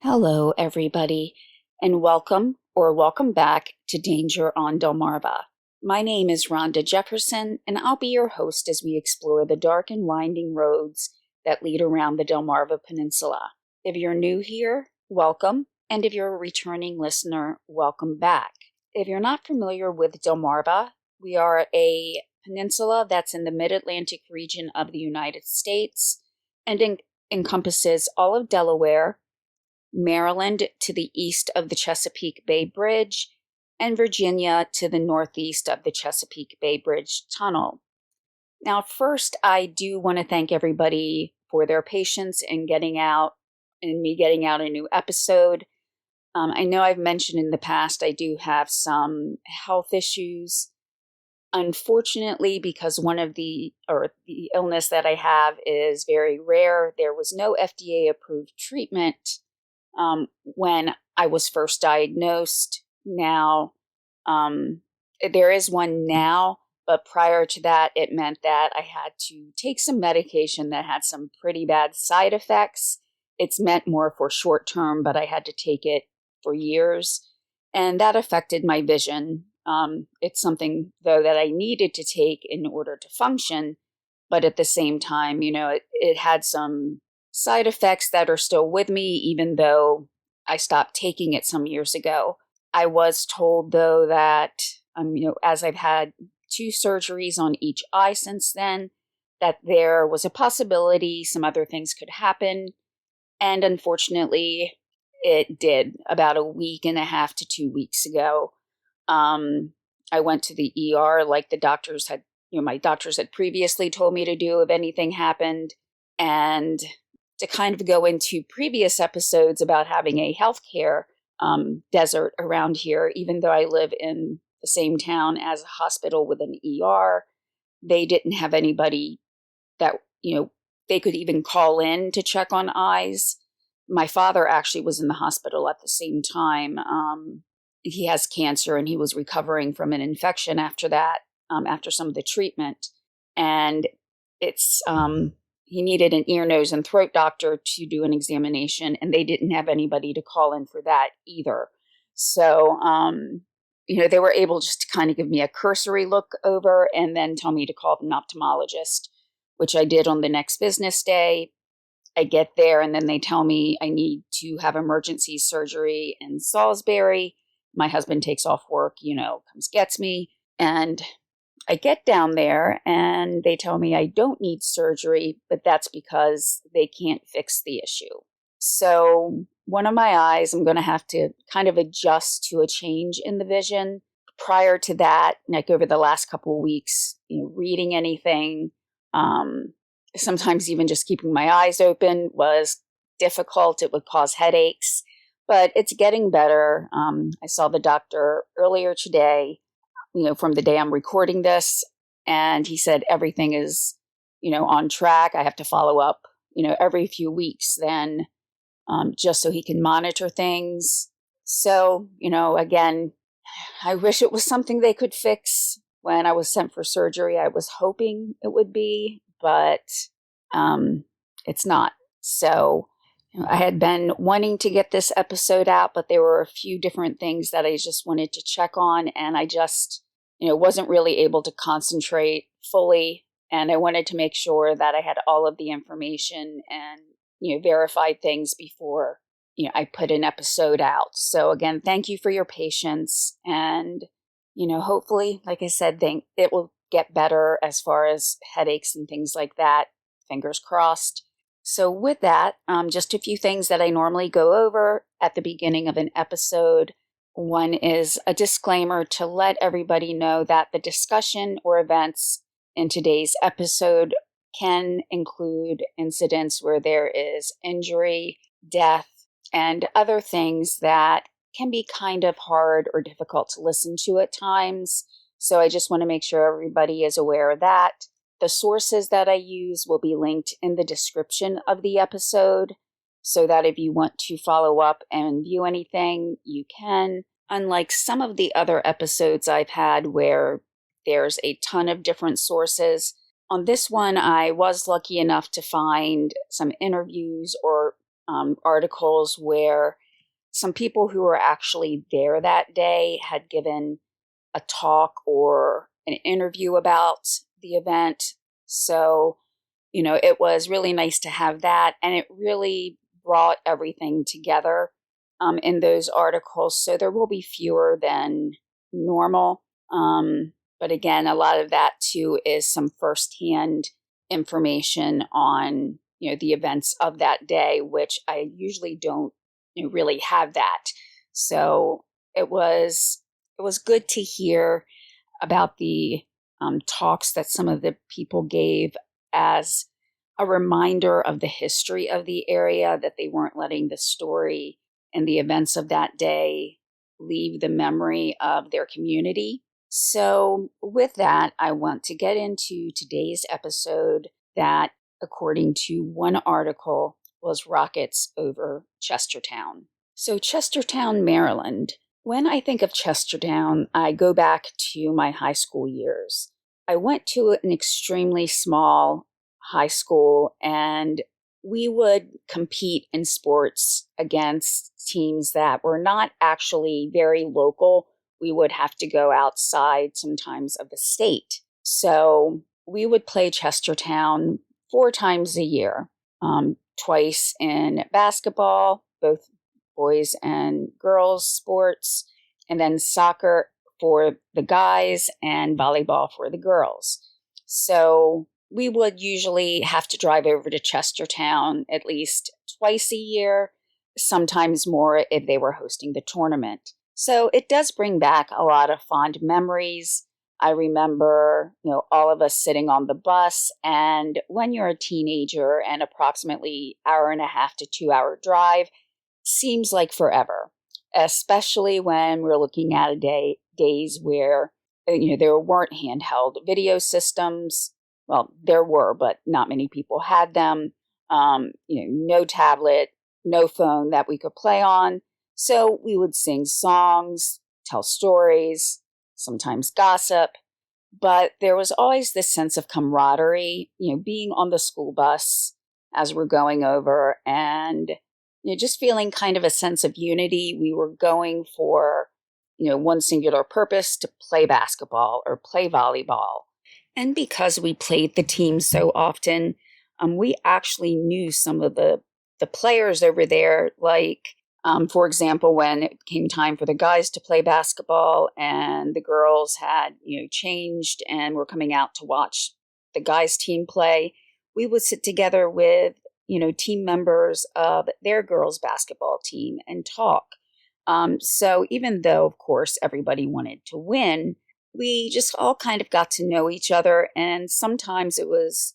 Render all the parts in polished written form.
Hello, everybody, and welcome back to Danger on Delmarva. My name is Rhonda Jefferson, and I'll be your host as we explore the dark and winding roads that lead around the Delmarva Peninsula. If you're new here, welcome, and if you're a returning listener, welcome back. If you're not familiar with Delmarva, we are a peninsula that's in the mid-Atlantic region of the United States and encompasses all of Delaware, Maryland to the east of the Chesapeake Bay Bridge, and Virginia to the northeast of the Chesapeake Bay Bridge Tunnel. Now, first, I do want to thank everybody for their patience in getting out a new episode. I know I've mentioned in the past I do have some health issues. Unfortunately, because the illness that I have is very rare, there was no FDA-approved treatment when I was first diagnosed. Now, there is one now, but prior to that, it meant that I had to take some medication that had some pretty bad side effects. It's meant more for short term, but I had to take it for years, and that affected my vision. It's something, though, that I needed to take in order to function, but at the same time, it had some side effects that are still with me, even though I stopped taking it some years ago. I was told, though, that, as I've had 2 surgeries on each eye since then, that there was a possibility some other things could happen. And unfortunately, it did about a week and a half to 2 weeks ago. I went to the ER like the doctors had, my doctors had previously told me to do if anything happened. And to kind of go into previous episodes about having a healthcare desert around here, even though I live in the same town as a hospital with an ER, they didn't have anybody that, they could even call in to check on eyes. My father actually was in the hospital at the same time. He has cancer and he was recovering from an infection after that, after some of the treatment. And it's, he needed an ear, nose, and throat doctor to do an examination, and they didn't have anybody to call in for that either. So, they were able just to kind of give me a cursory look over and then tell me to call an ophthalmologist, which I did on the next business day. I get there, and then they tell me I need to have emergency surgery in Salisbury. My husband takes off work, comes gets me, and I get down there and they tell me I don't need surgery, but that's because they can't fix the issue. So one of my eyes, I'm going to have to kind of adjust to a change in the vision. Prior to that, like over the last couple of weeks, reading anything, sometimes even just keeping my eyes open was difficult. It would cause headaches, but it's getting better. I saw the doctor earlier today, from the day I'm recording this, and he said everything is, on track. I have to follow up, every few weeks then, just so he can monitor things. So, again, I wish it was something they could fix when I was sent for surgery. I was hoping it would be, but it's not. So I had been wanting to get this episode out, but there were a few different things that I just wanted to check on, and I just, wasn't really able to concentrate fully. And I wanted to make sure that I had all of the information and, verified things before, I put an episode out. So again, thank you for your patience. And, hopefully, like I said, it will get better as far as headaches and things like that. Fingers crossed. So with that, just a few things that I normally go over at the beginning of an episode. One is a disclaimer to let everybody know that the discussion or events in today's episode can include incidents where there is injury, death, and other things that can be kind of hard or difficult to listen to at times. So I just want to make sure everybody is aware of that. The sources that I use will be linked in the description of the episode, so that if you want to follow up and view anything, you can. Unlike some of the other episodes I've had where there's a ton of different sources, on this one I was lucky enough to find some interviews or articles where some people who were actually there that day had given a talk or an interview about the event. So, it was really nice to have that. And it really brought everything together in those articles. So there will be fewer than normal. But again, a lot of that too is some firsthand information on, the events of that day, which I usually don't really have that. So it was good to hear about the talks that some of the people gave as a reminder of the history of the area, that they weren't letting the story and the events of that day leave the memory of their community. So with that, I want to get into today's episode that, according to one article, was rockets over Chestertown. So Chestertown, Maryland. When I think of Chestertown, I go back to my high school years. I went to an extremely small high school, and we would compete in sports against teams that were not actually very local. We would have to go outside sometimes of the state. So we would play Chestertown 4 times a year, twice in basketball, both boys and girls sports, and then soccer for the guys and volleyball for the girls. So we would usually have to drive over to Chestertown at least twice a year, sometimes more if they were hosting the tournament. So it does bring back a lot of fond memories. I remember, all of us sitting on the bus, and when you're a teenager, and approximately hour and a half to 2 hour drive seems like forever, especially when we're looking at days where, there weren't handheld video systems. Well, there were, but not many people had them. No tablet, no phone that we could play on. So we would sing songs, tell stories, sometimes gossip. But there was always this sense of camaraderie, being on the school bus as we're going over, and just feeling kind of a sense of unity. We were going for, one singular purpose, to play basketball or play volleyball. And because we played the team so often, we actually knew some of the players over there. Like, for example, when it came time for the guys to play basketball and the girls had, changed and were coming out to watch the guys' team play, we would sit together with, team members of their girls' basketball team and talk. So even though, of course, everybody wanted to win, we just all kind of got to know each other. And sometimes it was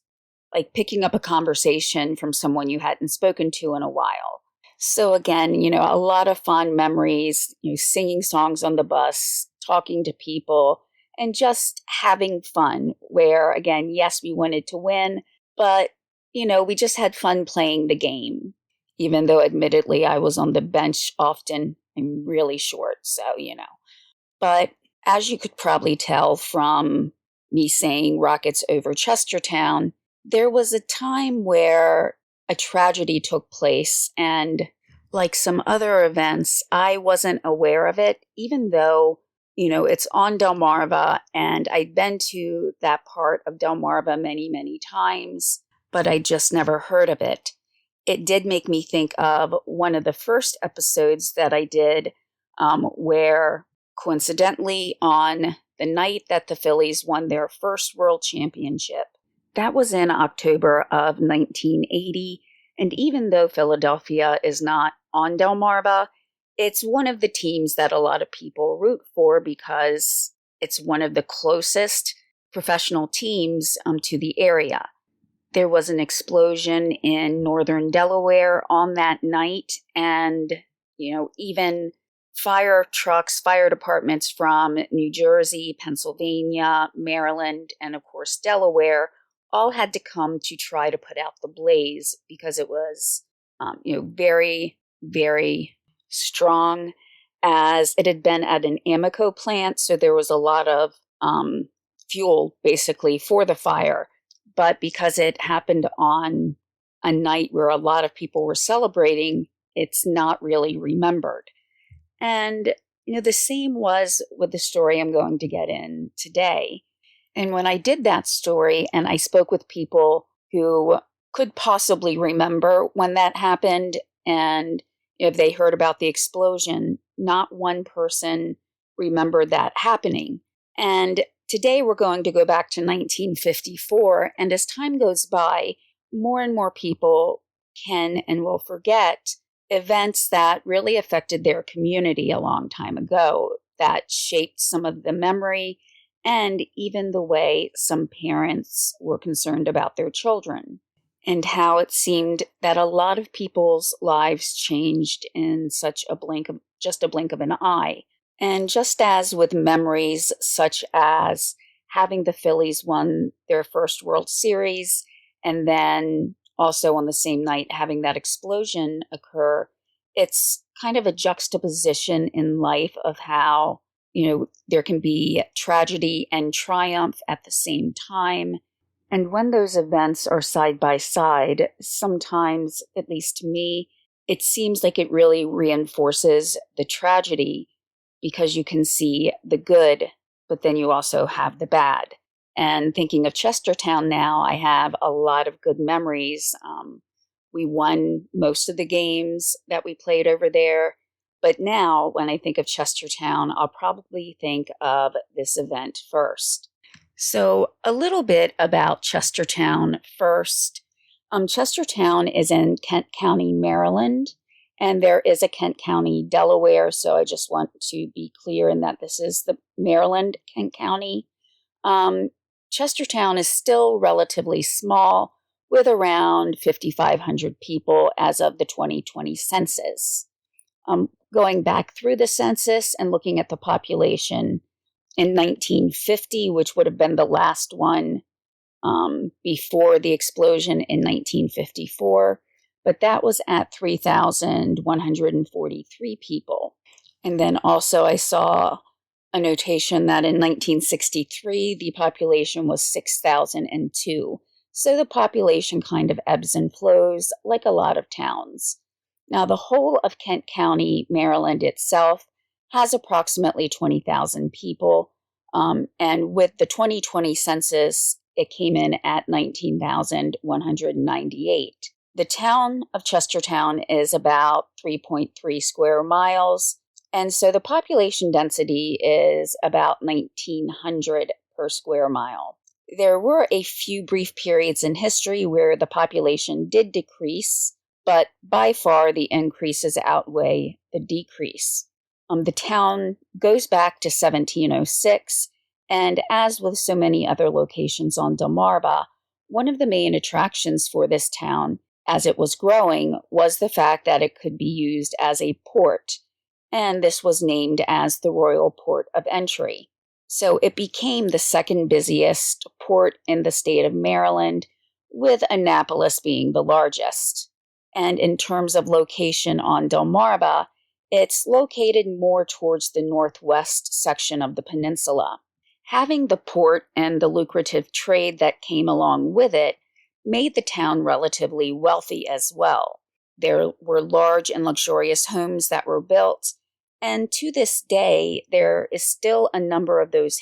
like picking up a conversation from someone you hadn't spoken to in a while. So again, a lot of fond memories, singing songs on the bus, talking to people, and just having fun where, again, yes, we wanted to win, but, we just had fun playing the game, even though admittedly I was on the bench often. I'm really short, so, But as you could probably tell from me saying rockets over Chestertown, there was a time where a tragedy took place, and like some other events, I wasn't aware of it, even though, it's on Delmarva, and I'd been to that part of Delmarva many, many times, but I just never heard of it. It did make me think of one of the first episodes that I did, where coincidentally on the night that the Phillies won their first world championship, that was in October of 1980. And even though Philadelphia is not on Delmarva, it's one of the teams that a lot of people root for because it's one of the closest professional teams to the area. There was an explosion in northern Delaware on that night, and, even fire trucks, fire departments from New Jersey, Pennsylvania, Maryland, and of course Delaware all had to come to try to put out the blaze because it was, very, very strong, as it had been at an Amoco plant. So there was a lot of fuel basically for the fire. But because it happened on a night where a lot of people were celebrating, it's not really remembered. And, the same was with the story I'm going to get in today. And when I did that story and I spoke with people who could possibly remember when that happened and if they heard about the explosion, not one person remembered that happening. And today we're going to go back to 1954. And as time goes by, more and more people can and will forget events that really affected their community a long time ago, that shaped some of the memory and even the way some parents were concerned about their children, and how it seemed that a lot of people's lives changed in just a blink of an eye. And just as with memories such as having the Phillies won their first World Series, and then also on the same night having that explosion occur, it's kind of a juxtaposition in life of how, there can be tragedy and triumph at the same time. And when those events are side by side, sometimes, at least to me, it seems like it really reinforces the tragedy because you can see the good, but then you also have the bad. And thinking of Chestertown now, I have a lot of good memories. We won most of the games that we played over there. But now, when I think of Chestertown, I'll probably think of this event first. So a little bit about Chestertown first. Chestertown is in Kent County, Maryland, and there is a Kent County, Delaware. So I just want to be clear in that this is the Maryland Kent County. Chestertown is still relatively small, with around 5,500 people as of the 2020 census. Going back through the census and looking at the population in 1950, which would have been the last one before the explosion in 1954, but that was at 3,143 people. And then also I saw a notation that in 1963, the population was 6,002. So the population kind of ebbs and flows like a lot of towns. Now, the whole of Kent County, Maryland itself has approximately 20,000 people. And with the 2020 census, it came in at 19,198. The town of Chestertown is about 3.3 square miles. And so the population density is about 1,900 per square mile. There were a few brief periods in history where the population did decrease, but by far the increases outweigh the decrease. The town goes back to 1706, and as with so many other locations on Delmarva, one of the main attractions for this town, as it was growing, was the fact that it could be used as a port, and this was named as the Royal Port of Entry. So it became the second busiest port in the state of Maryland, with Annapolis being the largest. And in terms of location on Delmarva, it's located more towards the northwest section of the peninsula. Having the port and the lucrative trade that came along with it made the town relatively wealthy as well. There were large and luxurious homes that were built, and to this day, there is still a number of those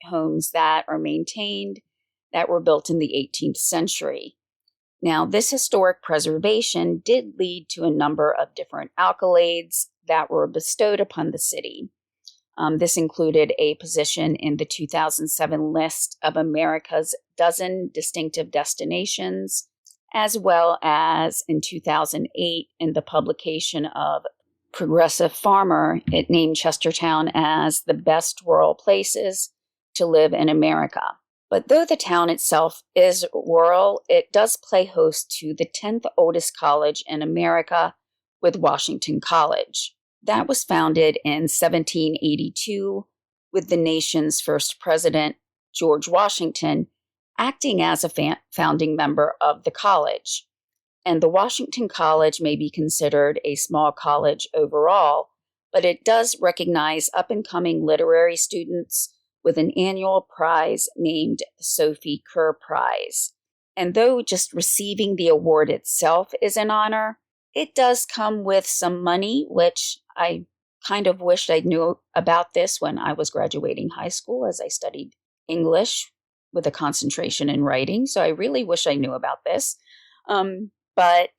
homes that are maintained that were built in the 18th century. Now, this historic preservation did lead to a number of different accolades that were bestowed upon the city. This included a position in the 2007 list of America's dozen distinctive destinations, as well as in 2008 in the publication of Progressive Farmer. It named Chestertown as the best rural places to live in America. But though the town itself is rural, it does play host to the 10th oldest college in America, with Washington College. That was founded in 1782 with the nation's first president, George Washington, acting as a founding member of the college. And the Washington College may be considered a small college overall, but it does recognize up-and-coming literary students with an annual prize named the Sophie Kerr Prize. And though just receiving the award itself is an honor, it does come with some money, which I kind of wished I knew about this when I was graduating high school, as I studied English with a concentration in writing. So I really wish I knew about this. But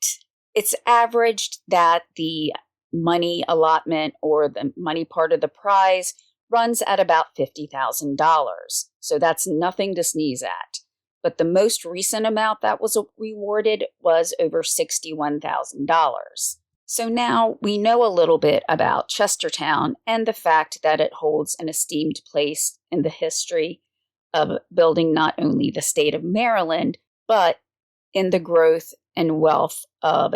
it's averaged that the money allotment or the money part of the prize runs at about $50,000. So that's nothing to sneeze at. But the most recent amount that was rewarded was over $61,000. So now we know a little bit about Chestertown and the fact that it holds an esteemed place in the history of building not only the state of Maryland, but in the growth and wealth of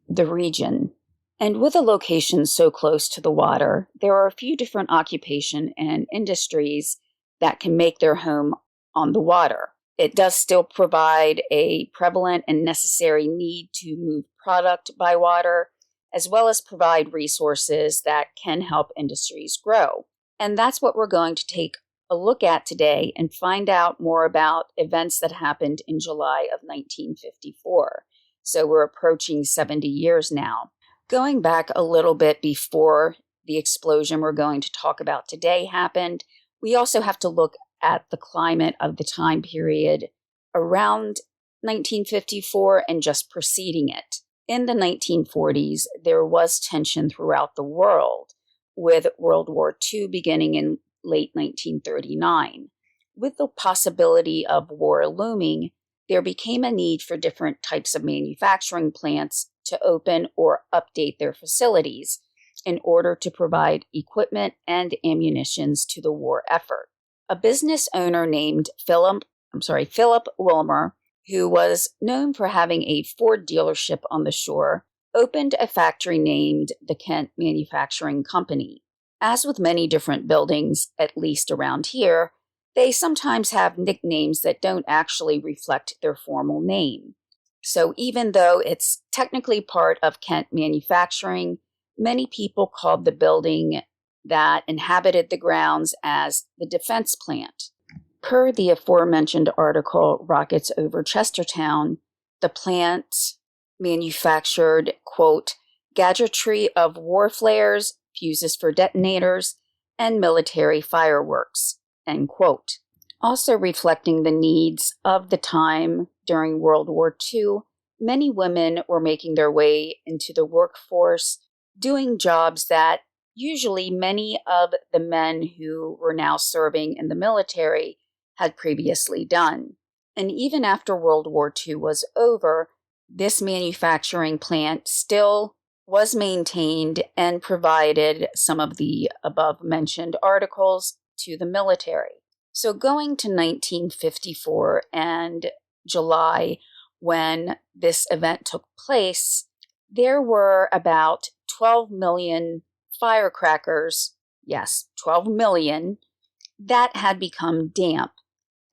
the region. And with a location so close to the water, there are a few different occupation and industries that can make their home on the water. It does still provide a prevalent and necessary need to move product by water, as well as provide resources that can help industries grow. And that's what we're going to take a look at today and find out more about events that happened in July of 1954. So we're approaching 70 years now. Going back a little bit before the explosion we're going to talk about today happened, we also have to look at the climate of the time period around 1954 and just preceding it. In the 1940s, there was tension throughout the world, with World War II beginning in late 1939. With the possibility of war looming, there became a need for different types of manufacturing plants to open or update their facilities in order to provide equipment and ammunitions to the war effort. A business owner named Philip Wilmer, who was known for having a Ford dealership on the shore, opened a factory named the Kent Manufacturing Company. As with many different buildings, at least around here, they sometimes have nicknames that don't actually reflect their formal name. So even though it's technically part of Kent Manufacturing, many people called the building that inhabited the grounds as the defense plant. Per the aforementioned article, Rockets Over Chestertown, the plant manufactured, quote, gadgetry of war flares, fuses for detonators, and military fireworks, end quote. Also reflecting the needs of the time during World War II, many women were making their way into the workforce, doing jobs that usually many of the men who were now serving in the military had previously done. And even after World War II was over, this manufacturing plant still was maintained and provided some of the above-mentioned articles to the military. So going to 1954 and July, when this event took place, there were about 12 million firecrackers, yes, 12 million, that had become damp.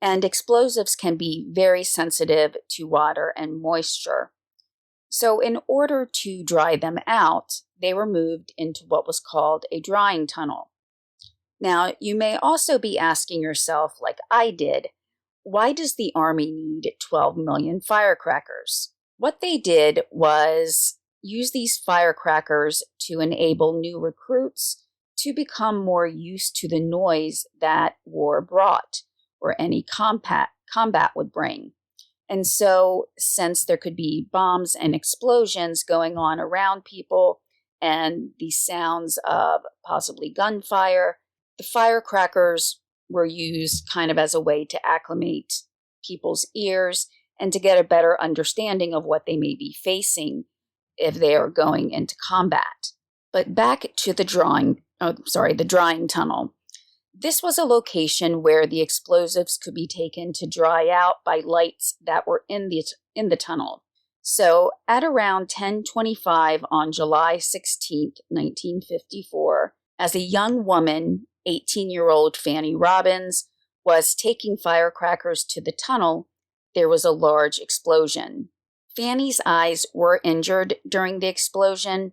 And explosives can be very sensitive to water and moisture. So in order to dry them out, they were moved into what was called a drying tunnel. Now, you may also be asking yourself, like I did, why does the Army need 12 million firecrackers? What they did was use these firecrackers to enable new recruits to become more used to the noise that war brought or any combat would bring. And so, since there could be bombs and explosions going on around people and the sounds of possibly gunfire, the firecrackers were used kind of as a way to acclimate people's ears and to get a better understanding of what they may be facing if they are going into combat. But back to the drying tunnel. This was a location where the explosives could be taken to dry out by lights that were in the tunnel. So at around 10:25 on July 16, 1954, as a young woman, 18-year-old Fanny Robbins, was taking firecrackers to the tunnel, there was a large explosion. Fanny's eyes were injured during the explosion,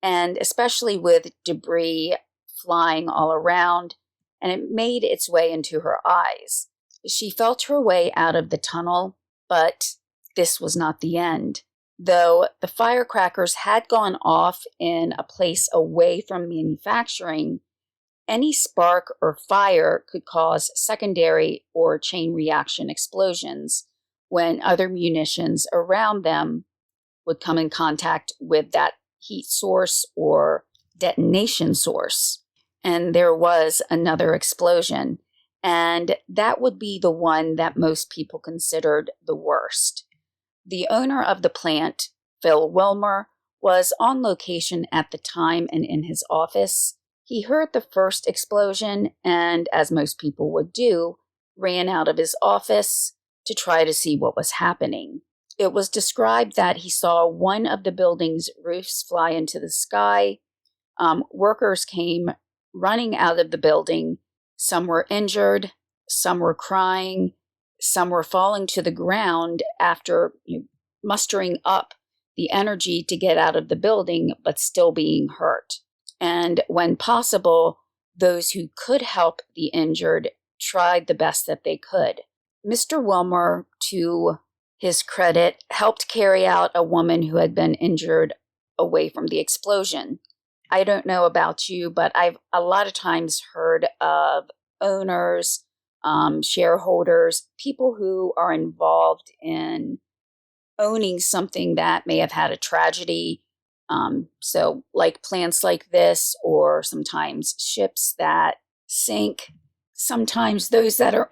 and especially with debris flying all around, and it made its way into her eyes. She felt her way out of the tunnel But this was not the end. Though the firecrackers had gone off in a place away from manufacturing, any spark or fire could cause secondary or chain reaction explosions when other munitions around them would come in contact with that heat source or detonation source. And there was another explosion, and that would be the one that most people considered the worst. The owner of the plant, Phil Wilmer, was on location at the time and in his office. He heard the first explosion and, as most people would do, ran out of his office to try to see what was happening. It was described that he saw one of the building's roofs fly into the sky. Workers came running out of the building. Some were injured, some were crying, some were falling to the ground after mustering up the energy to get out of the building, but still being hurt. And when possible, those who could help the injured tried the best that they could. Mr. Wilmer, to his credit, helped carry out a woman who had been injured away from the explosion. I don't know about you, but I've a lot of times heard of owners, shareholders, people who are involved in owning something that may have had a tragedy. So like plants like this, or sometimes ships that sink. Sometimes those that are,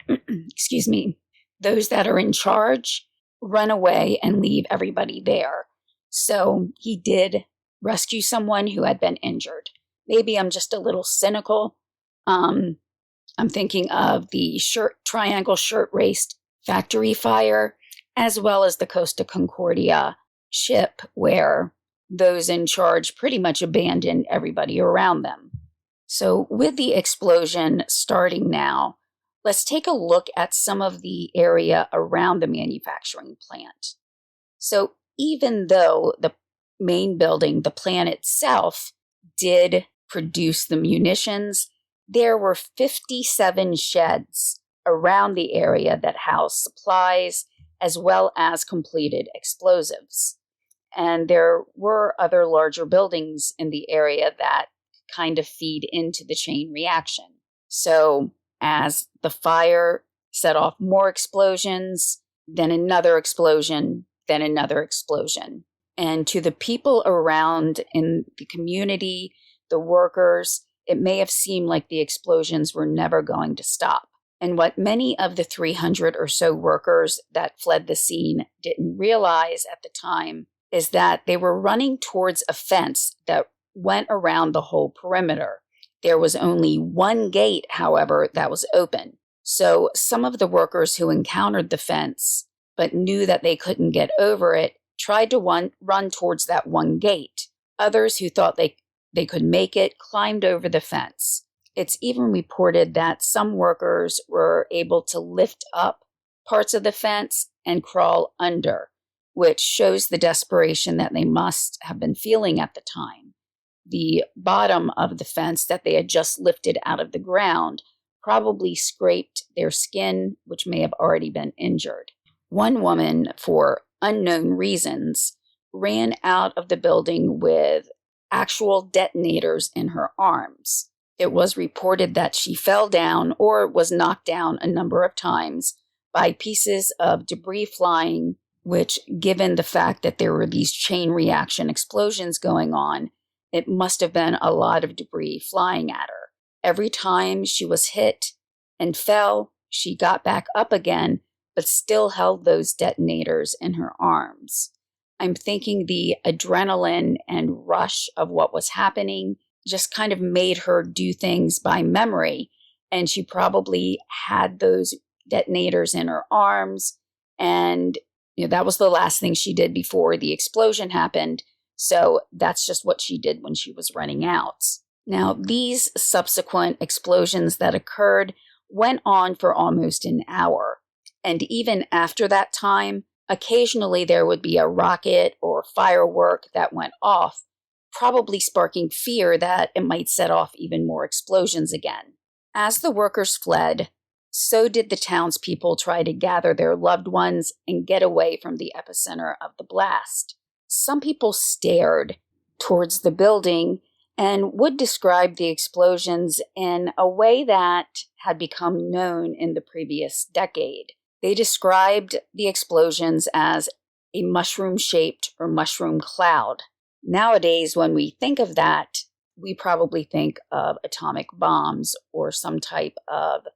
those that are in charge run away and leave everybody there. So he did rescue someone who had been injured. Maybe I'm just a little cynical. I'm thinking of the Triangle Shirt-Waist factory fire, as well as the Costa Concordia ship, where those in charge pretty much abandoned everybody around them. So with the explosion starting now, let's take a look at some of the area around the manufacturing plant. So even though the main building, the plant itself, did produce the munitions, there were 57 sheds around the area that housed supplies as well as completed explosives. And there were other larger buildings in the area that kind of feed into the chain reaction. So as the fire set off more explosions, then another explosion, then another explosion. And to the people around in the community, the workers, it may have seemed like the explosions were never going to stop. And what many of the 300 or so workers that fled the scene didn't realize at the time is that they were running towards a fence that went around the whole perimeter. There was only one gate, however, that was open. So some of the workers who encountered the fence but knew that they couldn't get over it tried to run towards that one gate. Others who thought they could make it climbed over the fence. It's even reported that some workers were able to lift up parts of the fence and crawl under, which shows the desperation that they must have been feeling at the time. The bottom of the fence that they had just lifted out of the ground probably scraped their skin, which may have already been injured. One woman, for unknown reasons, ran out of the building with actual detonators in her arms. It was reported that she fell down or was knocked down a number of times by pieces of debris flying, which, given the fact that there were these chain reaction explosions going on, it must have been a lot of debris flying at her. Every time she was hit and fell, she got back up again, but still held those detonators in her arms. I'm thinking the adrenaline and rush of what was happening just kind of made her do things by memory, and she probably had those detonators in her arms, and that was the last thing she did before the explosion happened. So that's just what she did when she was running out. Now, these subsequent explosions that occurred went on for almost an hour. And even after that time, occasionally there would be a rocket or firework that went off, probably sparking fear that it might set off even more explosions again. As the workers fled, So did the townspeople try to gather their loved ones and get away from the epicenter of the blast. Some people stared towards the building and would describe the explosions in a way that had become known in the previous decade. They described the explosions as a mushroom-shaped or mushroom cloud. Nowadays, when we think of that, we probably think of atomic bombs or some type of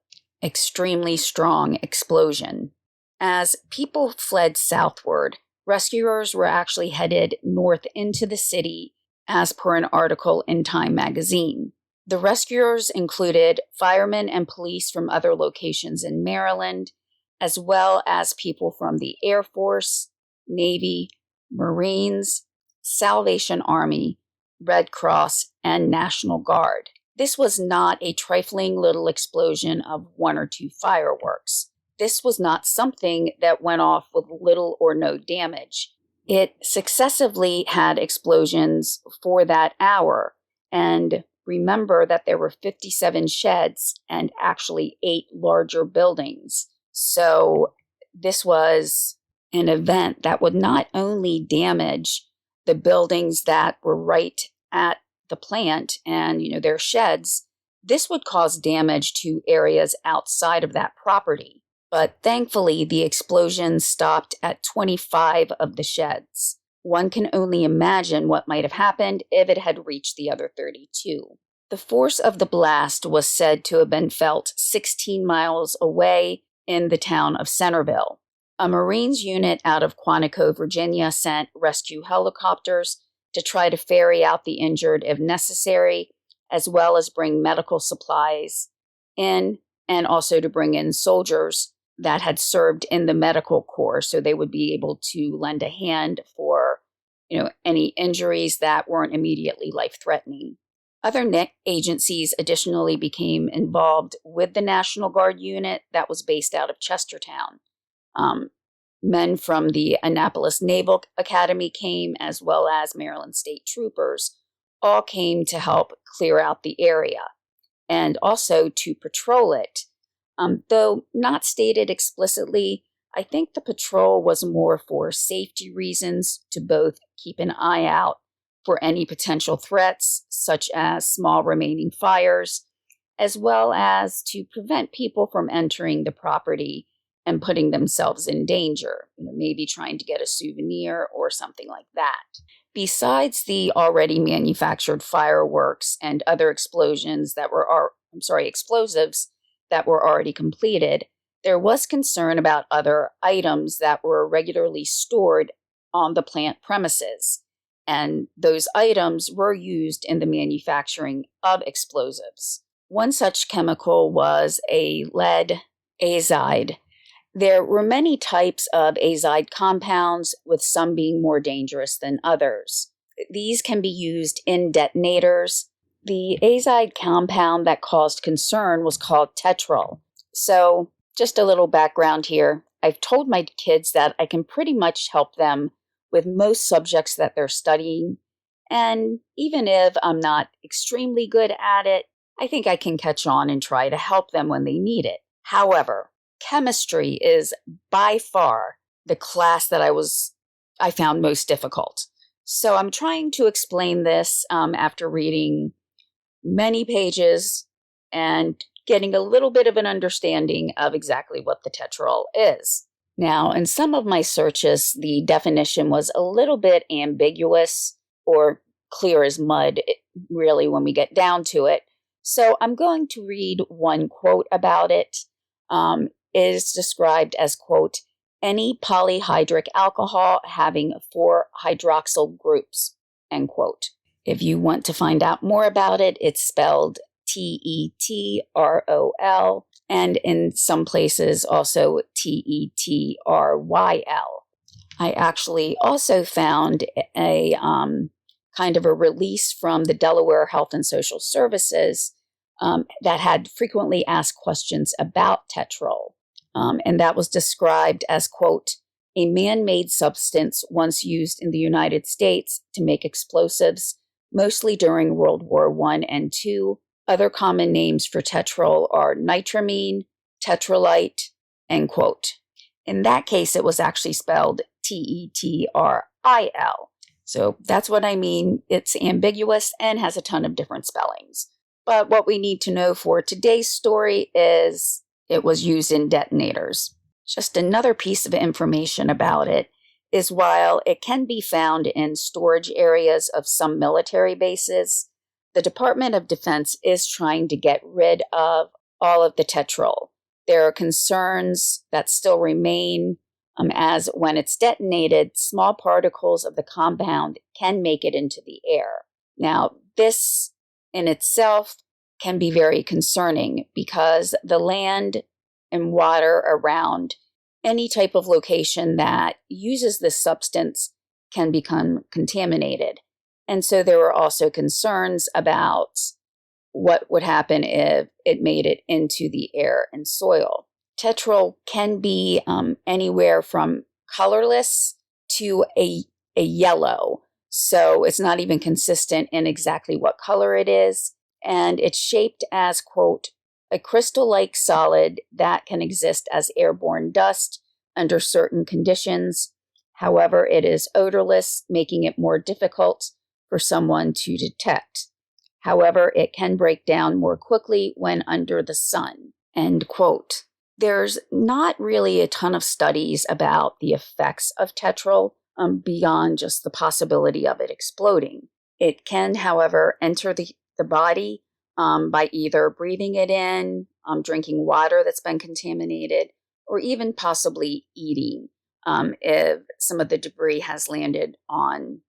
extremely strong explosion. As people fled southward, rescuers were actually headed north into the city, as per an article in Time magazine. The rescuers included firemen and police from other locations in Maryland, as well as people from the Air Force, Navy, Marines, Salvation Army, Red Cross, and National Guard. This was not a trifling little explosion of 1 or 2 fireworks. This was not something that went off with little or no damage. It successively had explosions for that hour. And remember that there were 57 sheds and actually 8 larger buildings. So this was an event that would not only damage the buildings that were right at the plant and, their sheds, this would cause damage to areas outside of that property. But thankfully, the explosion stopped at 25 of the sheds. One can only imagine what might have happened if it had reached the other 32. The force of the blast was said to have been felt 16 miles away in the town of Centerville. A Marines unit out of Quantico, Virginia, sent rescue helicopters to try to ferry out the injured if necessary, as well as bring medical supplies in, and also to bring in soldiers that had served in the medical corps, so they would be able to lend a hand for, any injuries that weren't immediately life-threatening. Other agencies additionally became involved with the National Guard unit that was based out of Chestertown. Men from the Annapolis Naval Academy came, as well as Maryland State Troopers, all came to help clear out the area and also to patrol it. Though not stated explicitly, I think the patrol was more for safety reasons, to both keep an eye out for any potential threats, such as small remaining fires, as well as to prevent people from entering the property and putting themselves in danger, maybe trying to get a souvenir or something like that. Besides the already manufactured fireworks and other explosives that were already completed, there was concern about other items that were regularly stored on the plant premises, and those items were used in the manufacturing of explosives. One such chemical was a lead azide. There were many types of azide compounds, with some being more dangerous than others. These can be used in detonators. The azide compound that caused concern was called tetrol. So, just a little background here. I've told my kids that I can pretty much help them with most subjects that they're studying, and even if I'm not extremely good at it, I think I can catch on and try to help them when they need it. However, chemistry is by far the class that I found most difficult. So I'm trying to explain this after reading many pages and getting a little bit of an understanding of exactly what the tetrol is. Now, in some of my searches, the definition was a little bit ambiguous, or clear as mud, really, when we get down to it. So I'm going to read one quote about it. It is described as, quote, any polyhydric alcohol having 4 hydroxyl groups, end quote. If you want to find out more about it, it's spelled Tetrol, and in some places also Tetryl. I actually also found a kind of a release from the Delaware Health and Social Services that had frequently asked questions about tetrol. And that was described as, quote, a man-made substance once used in the United States to make explosives, mostly during World War I and II. Other common names for tetrol are nitramine, tetralite, end quote. In that case, it was actually spelled Tetril. So that's what I mean. It's ambiguous and has a ton of different spellings. But what we need to know for today's story is it was used in detonators. Just another piece of information about it is while it can be found in storage areas of some military bases, the Department of Defense is trying to get rid of all of the tetrol. There are concerns that still remain as when it's detonated, small particles of the compound can make it into the air. Now, this in itself can be very concerning because the land and water around any type of location that uses this substance can become contaminated. And so there were also concerns about what would happen if it made it into the air and soil. Tetrol can be anywhere from colorless to a yellow. So it's not even consistent in exactly what color it is. And it's shaped as, quote, a crystal-like solid that can exist as airborne dust under certain conditions. However, it is odorless, making it more difficult for someone to detect. However, it can break down more quickly when under the sun, end quote. There's not really a ton of studies about the effects of tetrol beyond just the possibility of it exploding. It can, however, enter the body by either breathing it in, drinking water that's been contaminated, or even possibly eating if some of the debris has landed on,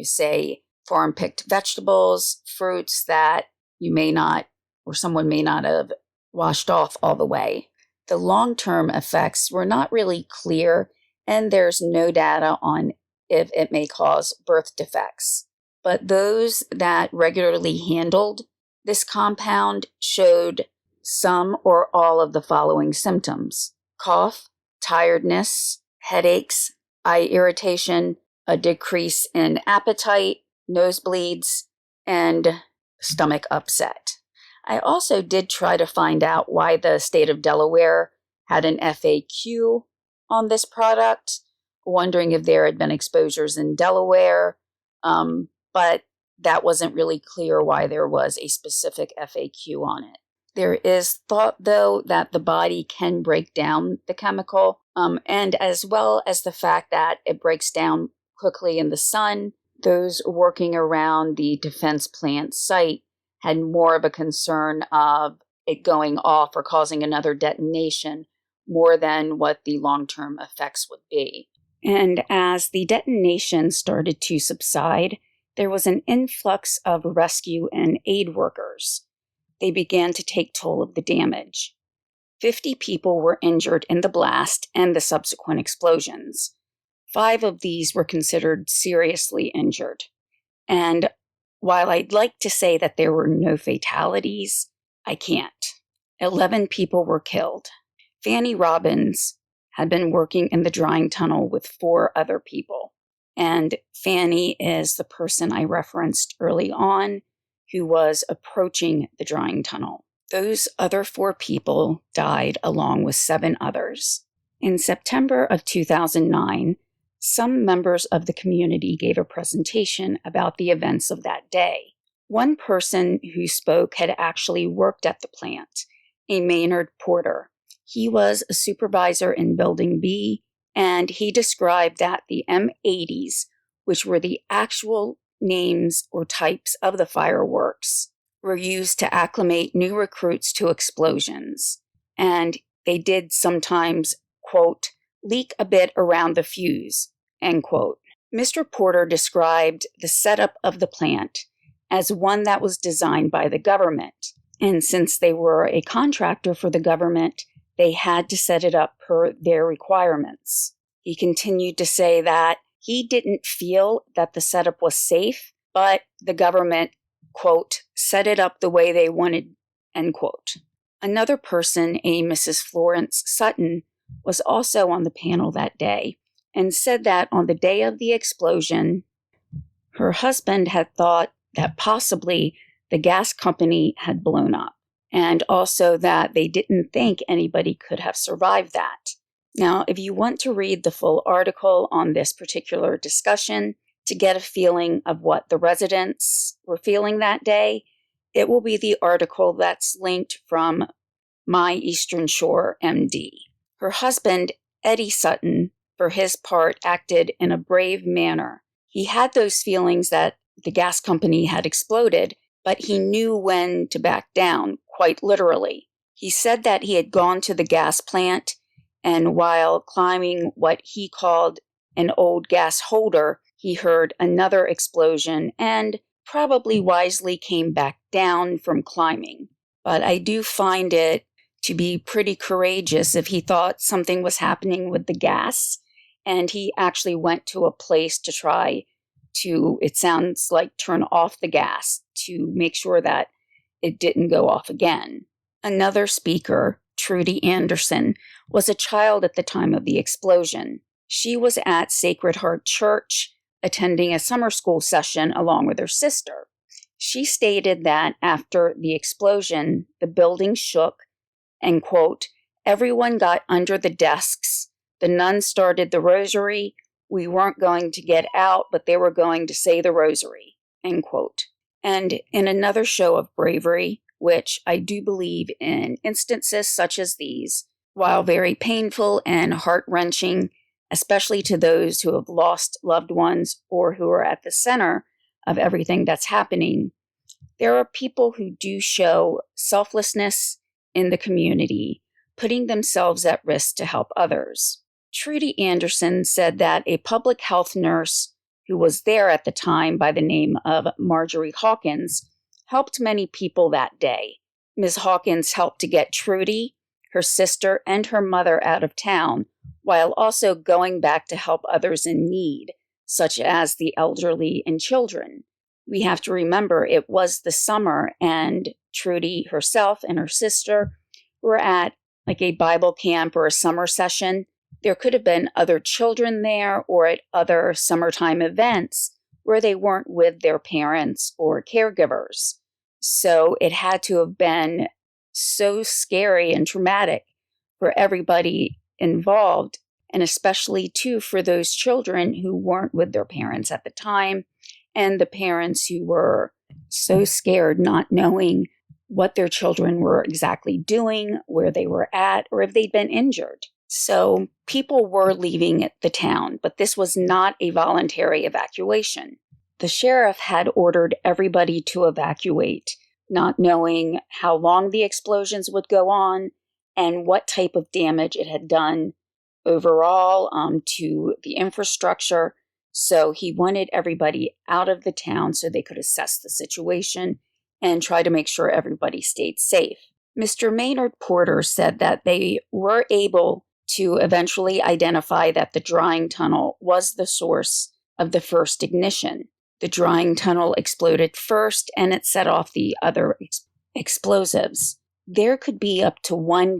say, farm-picked vegetables, fruits that you may not, or someone may not have washed off all the way. The long-term effects were not really clear, and there's no data on if it may cause birth defects. But those that regularly handled this compound showed some or all of the following symptoms: cough, tiredness, headaches, eye irritation, a decrease in appetite, nosebleeds, and stomach upset. I also did try to find out why the state of Delaware had an FAQ on this product, wondering if there had been exposures in Delaware, but that wasn't really clear why there was a specific FAQ on it. There is thought, though, that the body can break down the chemical, and as well as the fact that it breaks down quickly in the sun. Those working around the defense plant site had more of a concern of it going off or causing another detonation more than what the long-term effects would be. And as the detonation started to subside, there was an influx of rescue and aid workers. They began to take toll of the damage. 50 people were injured in the blast and the subsequent explosions. 5 of these were considered seriously injured. And while I'd like to say that there were no fatalities, I can't. 11 people were killed. Fanny Robbins had been working in the drying tunnel with 4 other people. And Fanny is the person I referenced early on who was approaching the drying tunnel. Those other 4 people died along with 7 others. In September of 2009, some members of the community gave a presentation about the events of that day. One person who spoke had actually worked at the plant, a Maynard Porter. He was a supervisor in Building B, and he described that the M80s, which were the actual names or types of the fireworks, were used to acclimate new recruits to explosions. And they did sometimes, quote, leak a bit around the fuse, end quote. Mr. Porter described the setup of the plant as one that was designed by the government. And since they were a contractor for the government, they had to set it up per their requirements. He continued to say that he didn't feel that the setup was safe, but the government, quote, set it up the way they wanted, end quote. Another person, a Mrs. Florence Sutton, was also on the panel that day and said that on the day of the explosion, her husband had thought that possibly the gas company had blown up. and also that they didn't think anybody could have survived that. Now, if you want to read the full article on this particular discussion to get a feeling of what the residents were feeling that day, it will be the article that's linked from My Eastern Shore MD. Her husband, Eddie Sutton, for his part, acted in a brave manner. He had those feelings that the gas company had exploded, but he knew when to back down, quite literally. He said that he had gone to the gas plant, and while climbing what he called an old gas holder, he heard another explosion and probably wisely came back down from climbing. But I do find it to be pretty courageous if he thought something was happening with the gas, and he actually went to a place to try to, it sounds like, turn off the gas to make sure that it didn't go off again. Another speaker, Trudy Anderson, was a child at the time of the explosion. She was at Sacred Heart Church attending a summer school session along with her sister. She stated that after the explosion, the building shook and, quote, everyone got under the desks. The nuns started the rosary. We weren't going to get out, but they were going to say the rosary, end quote. And in another show of bravery, which I do believe in instances such as these, while very painful and heart-wrenching, especially to those who have lost loved ones or who are at the center of everything that's happening, there are people who do show selflessness in the community, putting themselves at risk to help others. Trudy Anderson said that a public health nurse who was there at the time by the name of Marjorie Hawkins helped many people that day. Ms. Hawkins helped to get Trudy, her sister, and her mother out of town, while also going back to help others in need, such as the elderly and children. We have to remember it was the summer, and Trudy herself and her sister were at like a Bible camp or a summer session. There could have been other children there or at other summertime events where they weren't with their parents or caregivers. So it had to have been so scary and traumatic for everybody involved, and especially too for those children who weren't with their parents at the time, and the parents who were so scared, not knowing what their children were exactly doing, where they were at, or if they'd been injured. So people were leaving the town, but this was not a voluntary evacuation. The sheriff had ordered everybody to evacuate, not knowing how long the explosions would go on and what type of damage it had done overall to the infrastructure. So he wanted everybody out of the town so they could assess the situation and try to make sure everybody stayed safe. Mr. Maynard Porter said that they were able to eventually identify that the drying tunnel was the source of the first ignition. The drying tunnel exploded first, and it set off the other explosives. There could be up to 12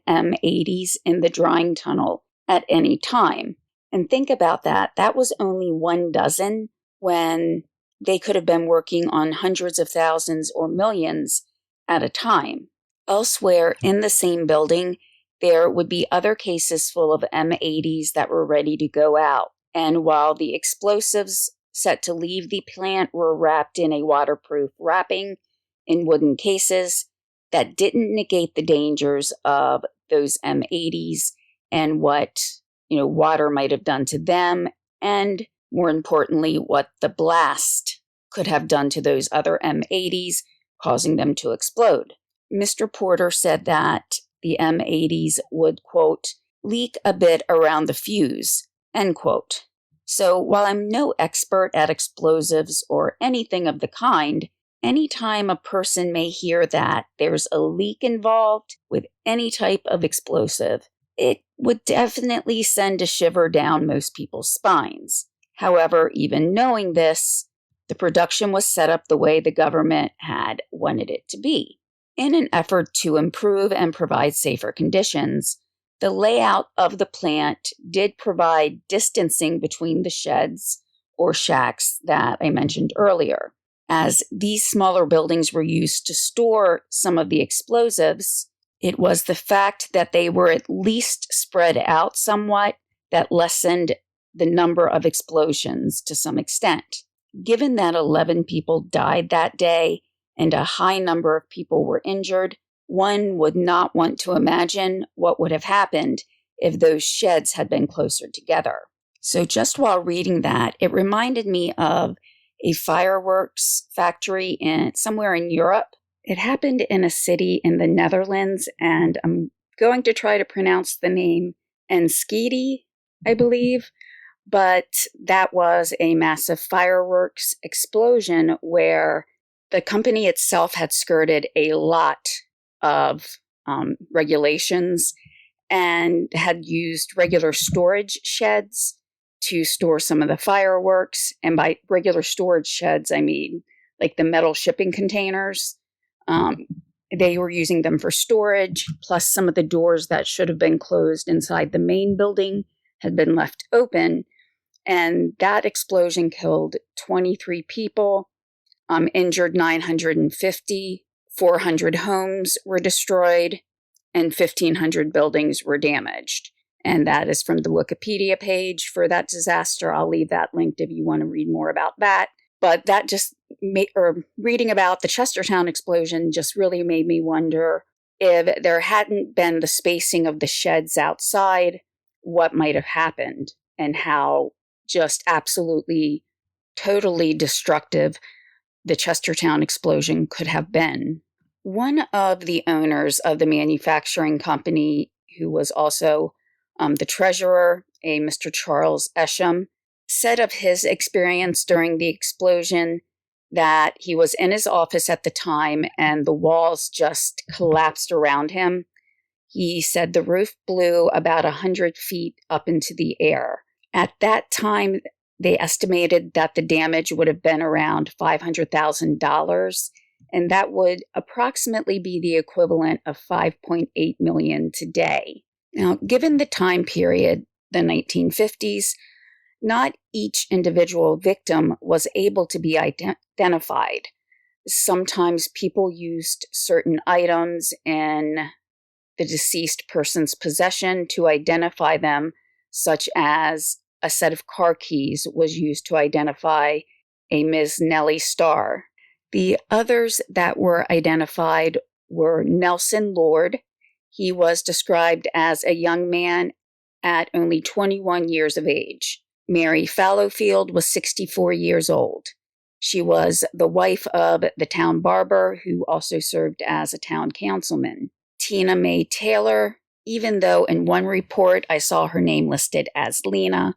M80s in the drying tunnel at any time. And think about that. That was only 12 when they could have been working on hundreds of thousands or millions at a time. Elsewhere in the same building, there would be other cases full of M80s that were ready to go out. And while the explosives set to leave the plant were wrapped in a waterproof wrapping in wooden cases, that didn't negate the dangers of those M80s and what, water might have done to them, and more importantly, what the blast could have done to those other M80s, causing them to explode. Mr. Porter said that the M80s would, quote, leak a bit around the fuse, end quote. So while I'm no expert at explosives or anything of the kind, anytime a person may hear that there's a leak involved with any type of explosive, it would definitely send a shiver down most people's spines. However, even knowing this, the production was set up the way the government had wanted it to be. In an effort to improve and provide safer conditions, the layout of the plant did provide distancing between the sheds or shacks that I mentioned earlier. As these smaller buildings were used to store some of the explosives, it was the fact that they were at least spread out somewhat that lessened the number of explosions to some extent. Given that 11 people died that day and a high number of people were injured, one would not want to imagine what would have happened if those sheds had been closer together. So just while reading that, it reminded me of a fireworks factory somewhere in Europe. It happened in a city in the Netherlands, and I'm going to try to pronounce the name Enschede, I believe. But that was a massive fireworks explosion where the company itself had skirted a lot of regulations and had used regular storage sheds to store some of the fireworks. And by regular storage sheds, I mean like the metal shipping containers. They were using them for storage, plus some of the doors that should have been closed inside the main building had been left open. And that explosion killed 23 people, injured 950, 400 homes were destroyed, and 1,500 buildings were damaged. And that is from the Wikipedia page for that disaster. I'll leave that linked if you want to read more about that. But that just reading about the Chestertown explosion just really made me wonder if there hadn't been the spacing of the sheds outside, what might have happened and how just absolutely, totally destructive the Chestertown explosion could have been. One of the owners of the manufacturing company, who was also the treasurer, a Mr. Charles Esham, said of his experience during the explosion that he was in his office at the time and the walls just collapsed around him. He said the roof blew about 100 feet up into the air. At that time, they estimated that the damage would have been around $500,000, and that would approximately be the equivalent of $5.8 million today. Now, given the time period, the 1950s, not each individual victim was able to be identified. Sometimes people used certain items in the deceased person's possession to identify them, such as a set of car keys was used to identify a Ms. Nellie Starr. The others that were identified were Nelson Lord. He was described as a young man at only 21 years of age. Mary Fallowfield was 64 years old. She was the wife of the town barber, who also served as a town councilman. Tina Mae Taylor, even though in one report I saw her name listed as Lena,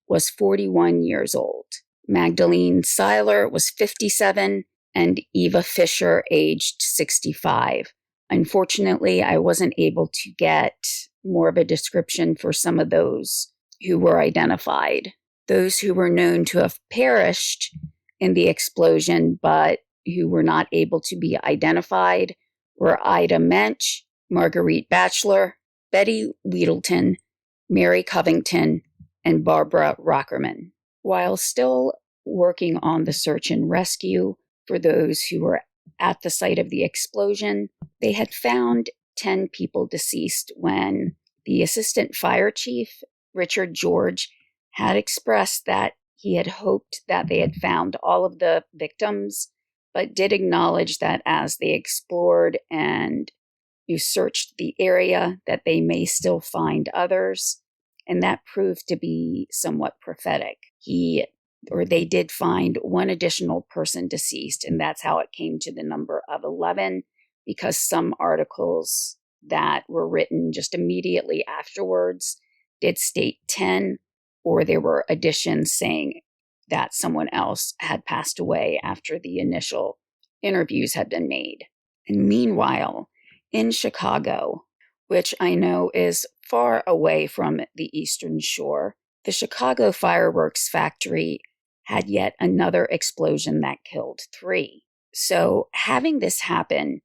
was 41 years old. Magdalene Seiler was 57, and Eva Fisher aged 65. Unfortunately, I wasn't able to get more of a description for some of those who were identified. Those who were known to have perished in the explosion but who were not able to be identified were Ida Mensch, Marguerite Batchelor, Betty Weedleton, Mary Covington, and Barbara Rockerman. While still working on the search and rescue for those who were at the site of the explosion, they had found 10 people deceased when the assistant fire chief, Richard George, had expressed that he had hoped that they had found all of the victims, but did acknowledge that as they explored and you searched the area, that they may still find others. And that proved to be somewhat prophetic. They did find one additional person deceased, and that's how it came to the number of 11, because some articles that were written just immediately afterwards did state 10, or there were additions saying that someone else had passed away after the initial interviews had been made. And meanwhile, in Chicago, which I know is far away from the Eastern Shore, the Chicago fireworks factory had yet another explosion that killed 3. So having this happen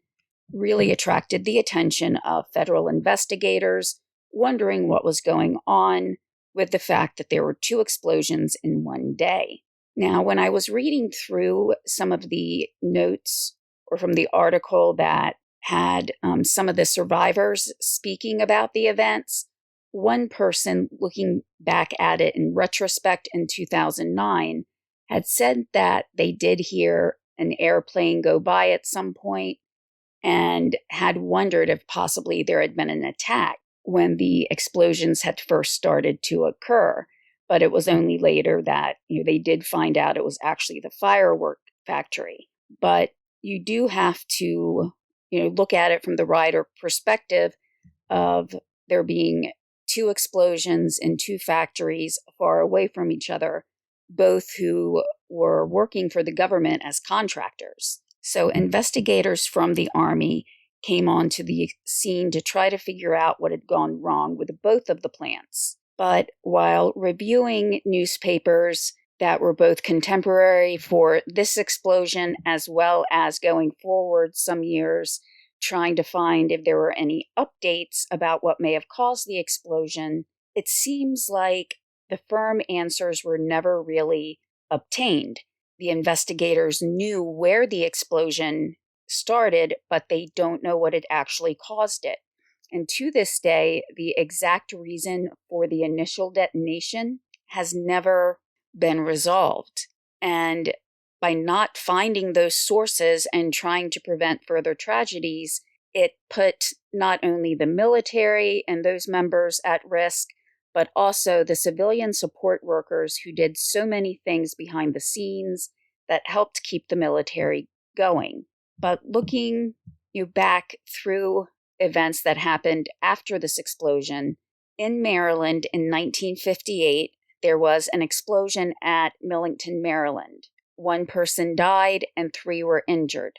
really attracted the attention of federal investigators, wondering what was going on with the fact that there were 2 explosions in one day. Now, when I was reading through some of the notes or from the article that had some of the survivors speaking about the events, one person looking back at it in retrospect in 2009 had said that they did hear an airplane go by at some point and had wondered if possibly there had been an attack when the explosions had first started to occur. But it was only later that they did find out it was actually the firework factory. But you do have to look at it from the wider perspective of there being two explosions in two factories far away from each other, both who were working for the government as contractors. So investigators from the Army came onto the scene to try to figure out what had gone wrong with both of the plants. But while reviewing newspapers that were both contemporary for this explosion as well as going forward some years, trying to find if there were any updates about what may have caused the explosion, it seems like the firm answers were never really obtained. The investigators knew where the explosion started, but they don't know what had actually caused it. And to this day, the exact reason for the initial detonation has never been resolved. And by not finding those sources and trying to prevent further tragedies, it put not only the military and those members at risk, but also the civilian support workers who did so many things behind the scenes that helped keep the military going. But looking back through events that happened after this explosion, in Maryland in 1958, there was an explosion at Millington, Maryland. One person died and 3 were injured.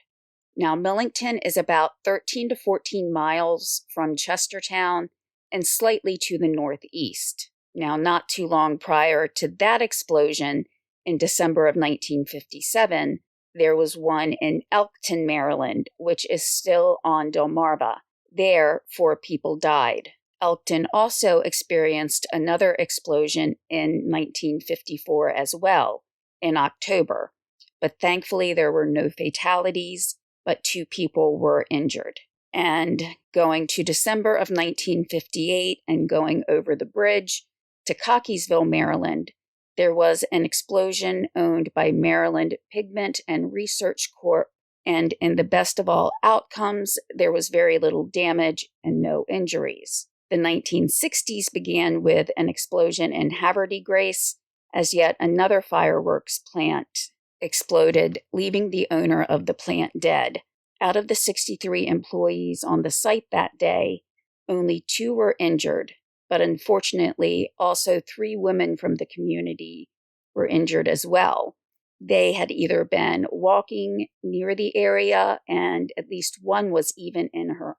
Now, Millington is about 13 to 14 miles from Chestertown and slightly to the northeast. Now, not too long prior to that explosion, in December of 1957, there was one in Elkton, Maryland, which is still on Delmarva. There, 4 people died. Elkton also experienced another explosion in 1954 as well, in October. But thankfully, there were no fatalities, but 2 people were injured. And going to December of 1958 and going over the bridge to Cockeysville, Maryland, there was an explosion owned by Maryland Pigment and Research Corp. And in the best of all outcomes, there was very little damage and no injuries. The 1960s began with an explosion in Haverty Grace, as yet another fireworks plant exploded, leaving the owner of the plant dead. Out of the 63 employees on the site that day, only 2 were injured, but unfortunately, also 3 women from the community were injured as well. They had either been walking near the area, and at least one was even in her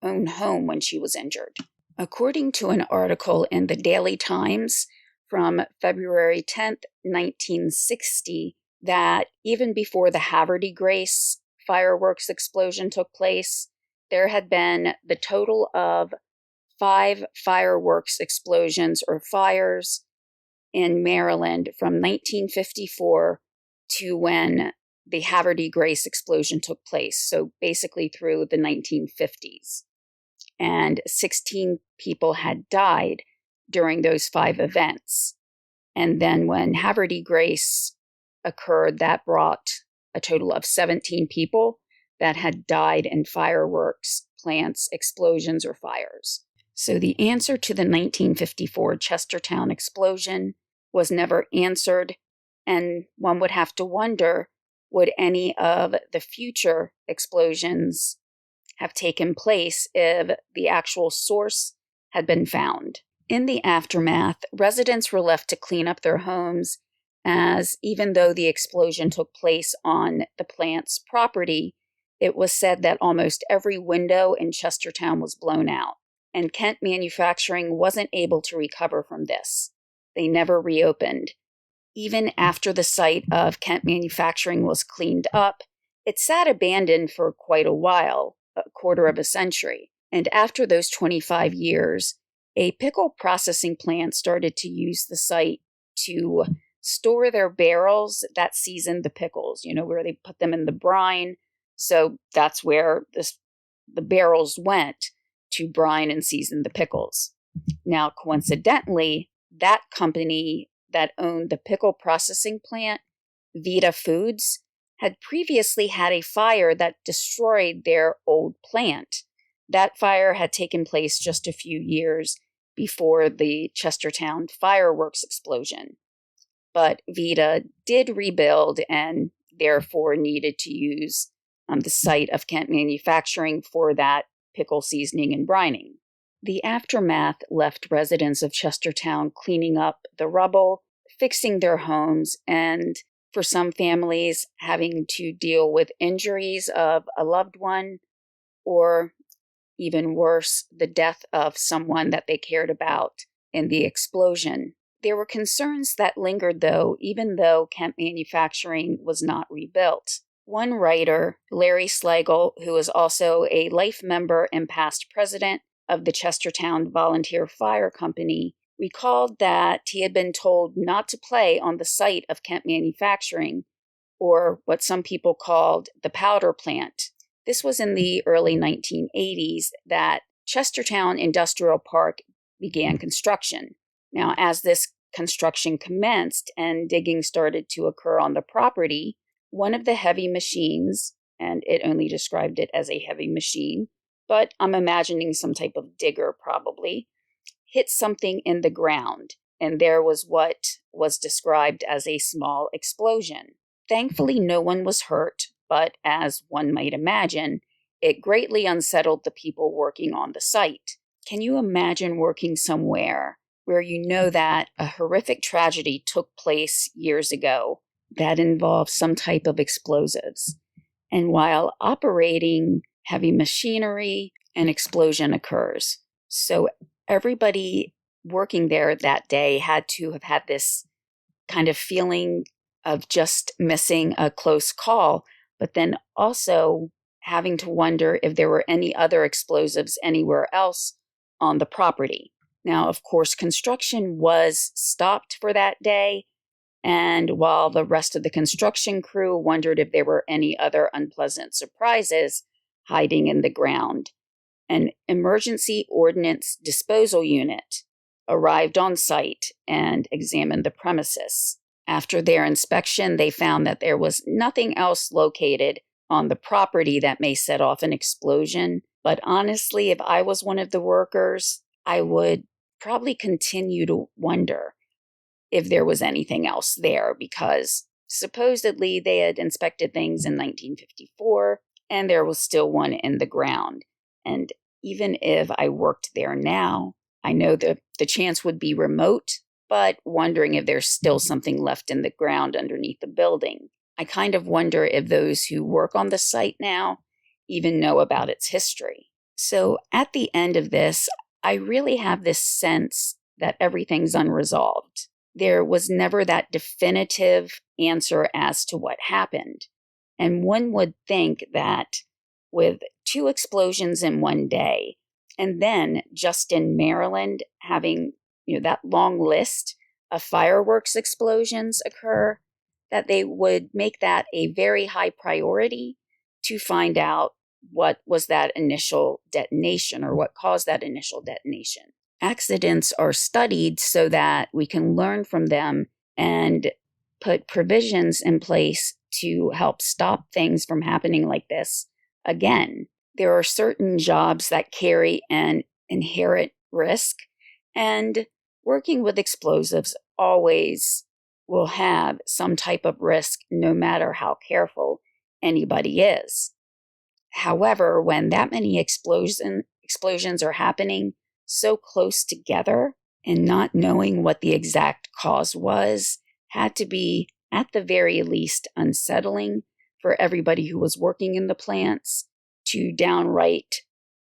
own home when she was injured. According to an article in the Daily Times from February 10th, 1960, that even before the Haverty Grace fireworks explosion took place, there had been the total of 5 fireworks explosions or fires in Maryland from 1954 to when the Haverty Grace explosion took place, so basically through the 1950s. And 16 people had died during those 5 events. And then when Haverty Grace occurred, that brought a total of 17 people that had died in fireworks, plants, explosions, or fires. So the answer to the 1954 Chestertown explosion was never answered, and one would have to wonder, would any of the future explosions have taken place if the actual source had been found? In the aftermath, residents were left to clean up their homes, as even though the explosion took place on the plant's property, it was said that almost every window in Chestertown was blown out, and Kent Manufacturing wasn't able to recover from this. They never reopened. Even after the site of Kent Manufacturing was cleaned up, it sat abandoned for quite a while, a quarter of a century. And after those 25 years, a pickle processing plant started to use the site to store their barrels that seasoned the pickles, where they put them in the brine. So that's where the barrels went to brine and season the pickles. Now, coincidentally, that company that owned the pickle processing plant, Vita Foods, had previously had a fire that destroyed their old plant. That fire had taken place just a few years before the Chestertown fireworks explosion. But Vita did rebuild and therefore needed to use the site of Kent Manufacturing for that pickle seasoning and brining. The aftermath left residents of Chestertown cleaning up the rubble, fixing their homes, and for some families having to deal with injuries of a loved one, or even worse, the death of someone that they cared about in the explosion. There were concerns that lingered, though, even though Kent Manufacturing was not rebuilt. One writer, Larry Slagle, who was also a life member and past president of the Chestertown Volunteer Fire Company, recalled that he had been told not to play on the site of Kent Manufacturing, or what some people called the powder plant. This was in the early 1980s that Chestertown Industrial Park began construction. Now, as this construction commenced and digging started to occur on the property, one of the heavy machines, and it only described it as a heavy machine, but I'm imagining some type of digger probably, hit something in the ground, and there was what was described as a small explosion. Thankfully, no one was hurt, but as one might imagine, it greatly unsettled the people working on the site. Can you imagine working somewhere where you know that a horrific tragedy took place years ago that involved some type of explosives? And while operating heavy machinery, an explosion occurs. So everybody working there that day had to have had this kind of feeling of just missing a close call, but then also having to wonder if there were any other explosives anywhere else on the property. Now, of course, construction was stopped for that day, and while the rest of the construction crew wondered if there were any other unpleasant surprises hiding in the ground, an emergency ordnance disposal unit arrived on site and examined the premises. After their inspection, they found that there was nothing else located on the property that may set off an explosion. But honestly, if I was one of the workers, I would probably continue to wonder if there was anything else there, because supposedly they had inspected things in 1954 and there was still one in the ground. And even if I worked there now, I know that the chance would be remote, but wondering if there's still something left in the ground underneath the building. I kind of wonder if those who work on the site now even know about its history. So at the end of this, I really have this sense that everything's unresolved. There was never that definitive answer as to what happened. And one would think that with 2 explosions in one day, and then just in Maryland having that long list of fireworks explosions occur, that they would make that a very high priority to find out what was that initial detonation or what caused that initial detonation. Accidents are studied so that we can learn from them and put provisions in place to help stop things from happening like this again. There are certain jobs that carry an inherent risk, and working with explosives always will have some type of risk, no matter how careful anybody is. However, when that many explosions are happening so close together, and not knowing what the exact cause was had to be, at the very least, unsettling for everybody who was working in the plants to downright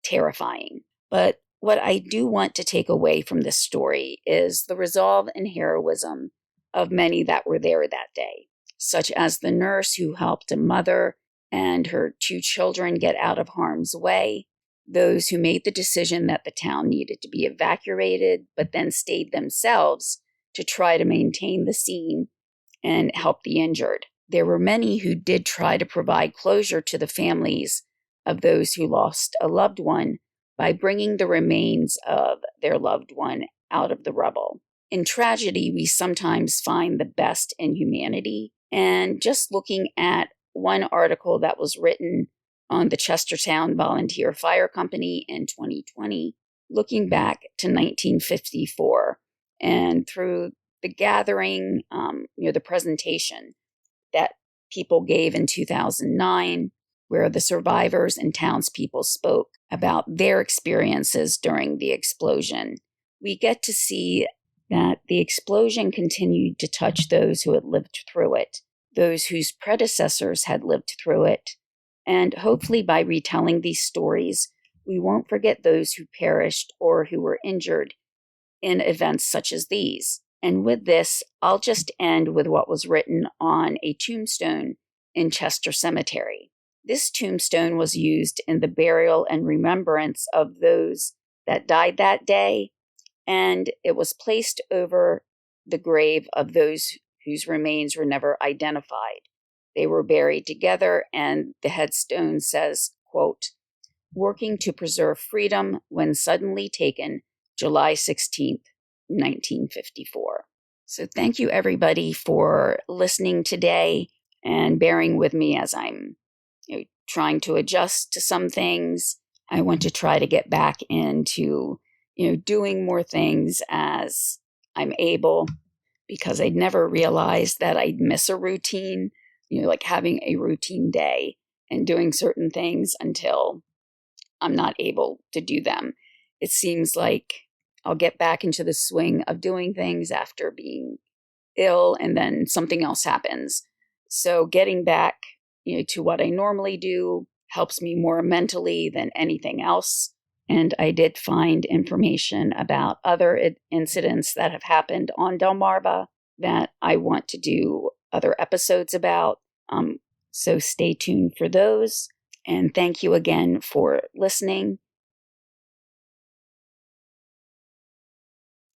terrifying. But what I do want to take away from this story is the resolve and heroism of many that were there that day, such as the nurse who helped a mother and her 2 children get out of harm's way, those who made the decision that the town needed to be evacuated, but then stayed themselves to try to maintain the scene and help the injured. There were many who did try to provide closure to the families of those who lost a loved one by bringing the remains of their loved one out of the rubble. In tragedy, we sometimes find the best in humanity. And just looking at one article that was written on the Chestertown Volunteer Fire Company in 2020, looking back to 1954, and through the gathering, the presentation that people gave in 2009, where the survivors and townspeople spoke about their experiences during the explosion, we get to see that the explosion continued to touch those who had lived through it, those whose predecessors had lived through it. And hopefully by retelling these stories, we won't forget those who perished or who were injured in events such as these. And with this, I'll just end with what was written on a tombstone in Chester Cemetery. This tombstone was used in the burial and remembrance of those that died that day, and it was placed over the grave of those whose remains were never identified. They were buried together, and the headstone says, quote, "Working to preserve freedom when suddenly taken, July 16th, 1954. So thank you, everybody, for listening today and bearing with me as I'm trying to adjust to some things. I want to try to get back into doing more things as I'm able, because I'd never realized that I'd miss a routine, like having a routine day and doing certain things until I'm not able to do them. It seems like I'll get back into the swing of doing things after being ill, and then something else happens. So getting back, to what I normally do helps me more mentally than anything else. And I did find information about other incidents that have happened on Delmarva that I want to do other episodes about. So stay tuned for those. And thank you again for listening.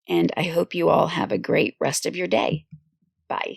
And I hope you all have a great rest of your day. Bye.